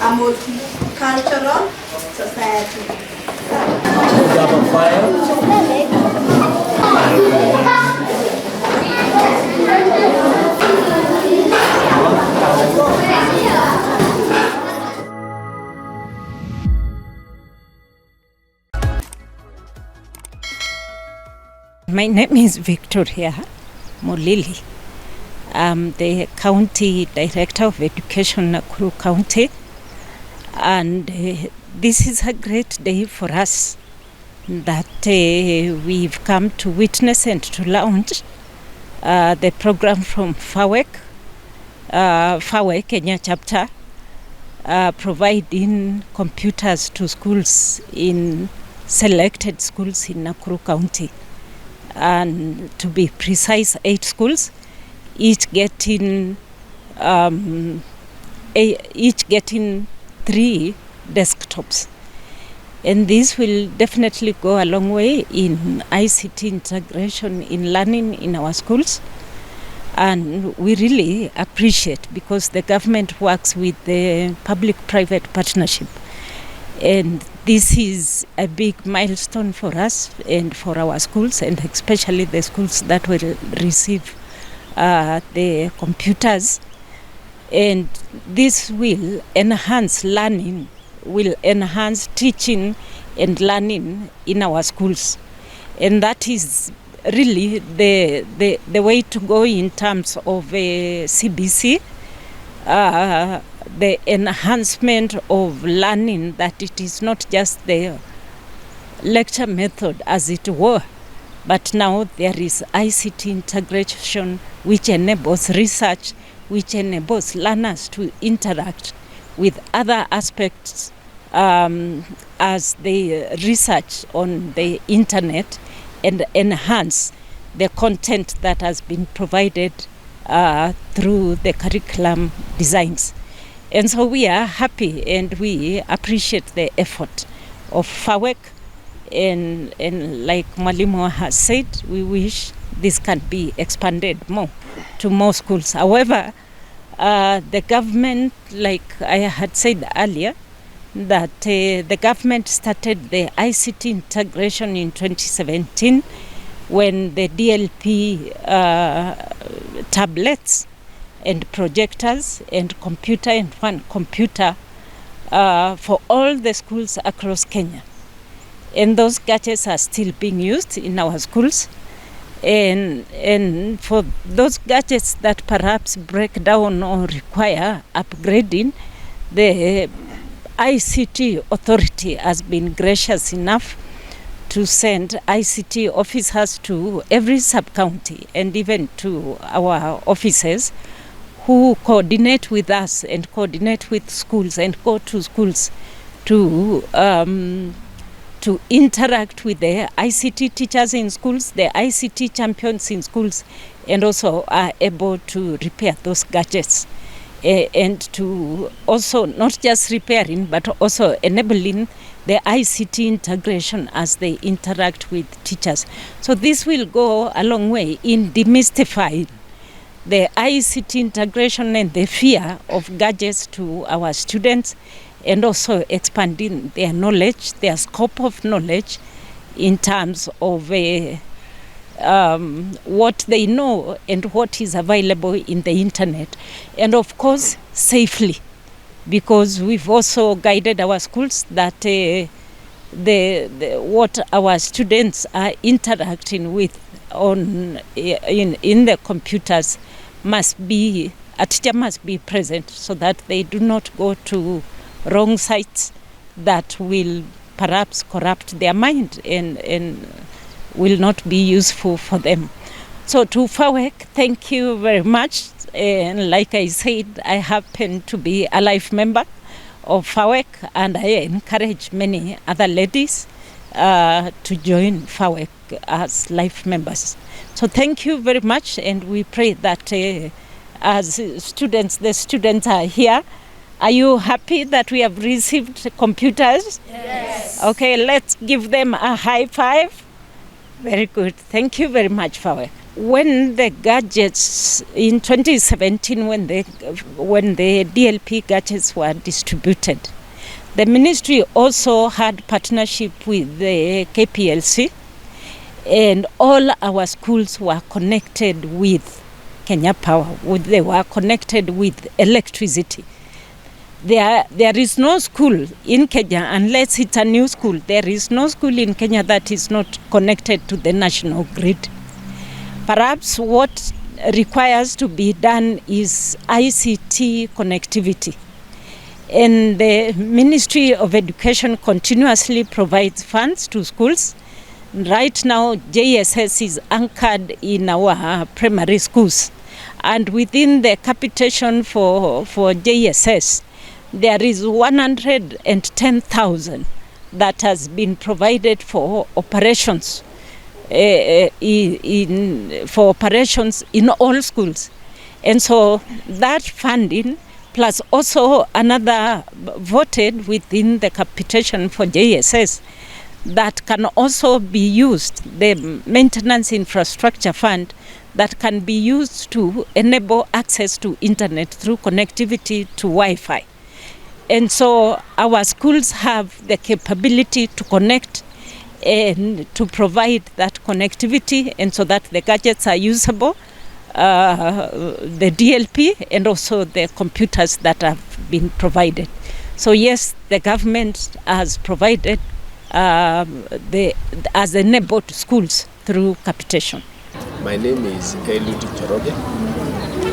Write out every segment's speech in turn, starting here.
a multicultural society. My name is Victoria Molili. I'm the County Director of Education, Nakuru County. And this is a great day for us that we've come to witness and to launch the program from PHAWE Kenya chapter, providing computers to schools in selected schools in Nakuru County. And to be precise, 8 schools, each getting 3 desktops. And this will definitely go a long way in ICT integration in learning in our schools. And we really appreciate, because the government works with the public-private partnership. And this is a big milestone for us and for our schools, and especially the schools that will receive the computers. And this will enhance learning, will enhance teaching and learning in our schools. And that is really the way to go in terms of CBC. The enhancement of learning, that it is not just the lecture method as it were, but now there is ICT integration which enables research, which enables learners to interact with other aspects as they research on the internet and enhance the content that has been provided through the curriculum designs. And so we are happy and we appreciate the effort of PHAWE, and like Mwalimu has said, we wish this can be expanded more to more schools. However, the government, like I had said earlier, that the government started the ICT integration in 2017 when the DLP tablets and projectors and computer and one computer for all the schools across Kenya. And those gadgets are still being used in our schools. And for those gadgets that perhaps break down or require upgrading, the ICT authority has been gracious enough to send ICT officers to every sub-county and even to our offices, who coordinate with us and coordinate with schools and go to schools to interact with the ICT teachers in schools, the ICT champions in schools, and also are able to repair those gadgets. And to also not just repairing, but also enabling the ICT integration as they interact with teachers. So this will go a long way in demystifying the ICT integration and the fear of gadgets to our students, and also expanding their knowledge, their scope of knowledge in terms of what they know and what is available in the internet. And of course, safely, because we've also guided our schools that what our students are interacting with in the computers a teacher must be present, so that they do not go to wrong sites that will perhaps corrupt their mind and will not be useful for them. So to PHAWE, thank you very much. And like I said, I happen to be a life member of PHAWE, and I encourage many other ladies to join PHAWE as life members. So thank you very much, and we pray that as students, the students are here. Are you happy that we have received computers? Yes. Okay, let's give them a high five. Very good. Thank you very much, PHAWE. when the gadgets in 2017, when the DLP gadgets were distributed, the ministry also had partnership with the KPLC, and all our schools were connected with Kenya Power. They were connected with electricity. There is no school in Kenya, unless it's a new school, there is no school in Kenya that is not connected to the national grid. Perhaps what requires to be done is ICT connectivity. And the Ministry of Education continuously provides funds to schools. Right now, JSS is anchored in our primary schools. And within the capitation for JSS, there is 110,000 that has been provided for operations in all schools. And so that funding, plus also another voted within the capitation for JSS, that can also be used, the maintenance infrastructure fund, that can be used to enable access to internet through connectivity to Wi-Fi. And so our schools have the capability to connect and to provide that connectivity, and so that the gadgets are usable, the DLP, and also the computers that have been provided. So yes, the government has provided has enabled schools through capitation. My name is Eliud Choroge,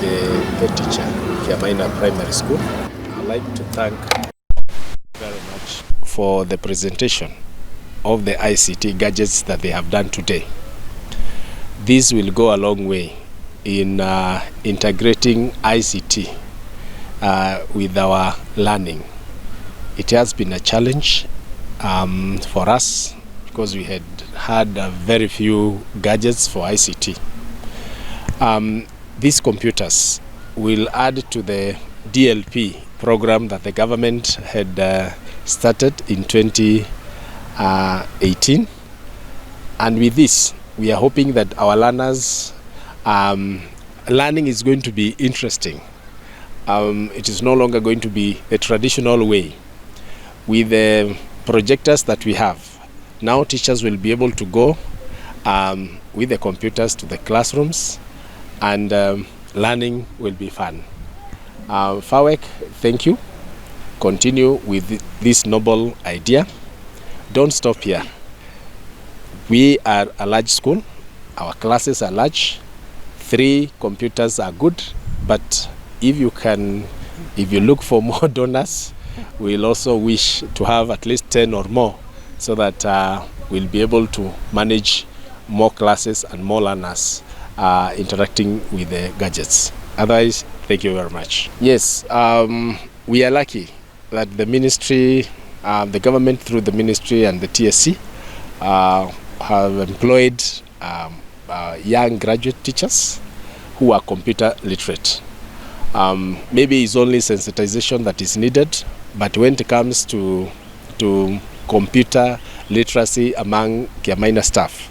the head teacher at Kiamaina Primary School. I'd like to thank very much for the presentation of the ICT gadgets that they have done today. This will go a long way in integrating ICT with our learning. It has been a challenge for us because we had very few gadgets for ICT. These computers will add to the DLP program that the government had started in 2018, and with this we are hoping that our learners learning is going to be interesting. It is no longer going to be a traditional way. With the projectors that we have now, teachers will be able to go with the computers to the classrooms, and learning will be fun. FAWEK, thank you. Continue with this noble idea. Don't stop here. We are a large school. Our classes are large. 3 computers are good, but if you look for more donors, we'll also wish to have at least 10 or more, so that we'll be able to manage more classes and more learners interacting with the gadgets. Otherwise, thank you very much. Yes, we are lucky that the ministry, the government through the ministry and the TSC have employed young graduate teachers who are computer literate. Maybe it's only sensitization that is needed, but when it comes to computer literacy among Kiamaina staff,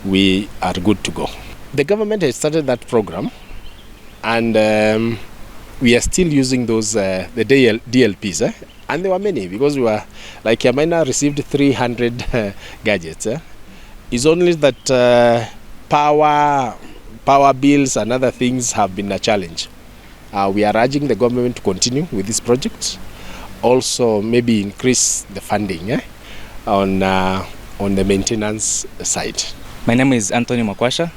we are good to go. The government has started that program, and we are still using those the DLPs, and there were many, because we were, like, Kiamaina received 300 gadgets. It's only that power bills and other things have been a challenge. We are urging the government to continue with this project. Also, maybe increase the funding on the maintenance side. My name is Anthony Makwasha.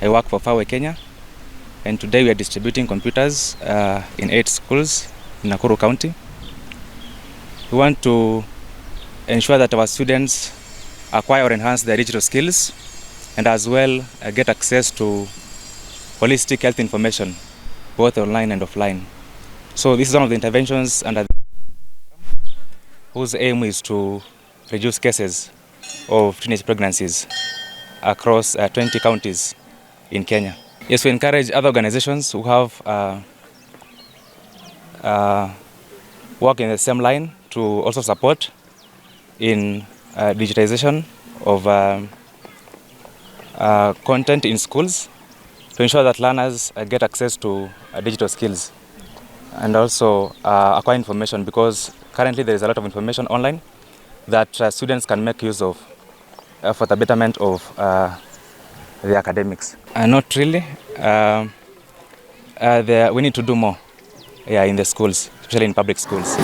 I work for PROGRESS-FAWE Kenya, and today we are distributing computers in 8 schools in Nakuru County. We want to ensure that our students acquire or enhance their digital skills, and as well get access to holistic health information, both online and offline. So this is one of the interventions under the program, whose aim is to reduce cases of teenage pregnancies across 20 counties in Kenya. Yes, we encourage other organizations who have work in the same line to also support in digitization of content in schools, to ensure that learners get access to digital skills and also acquire information, because currently there is a lot of information online that students can make use of for the betterment of the academics. Not really. We need to do more in the schools, especially in public schools.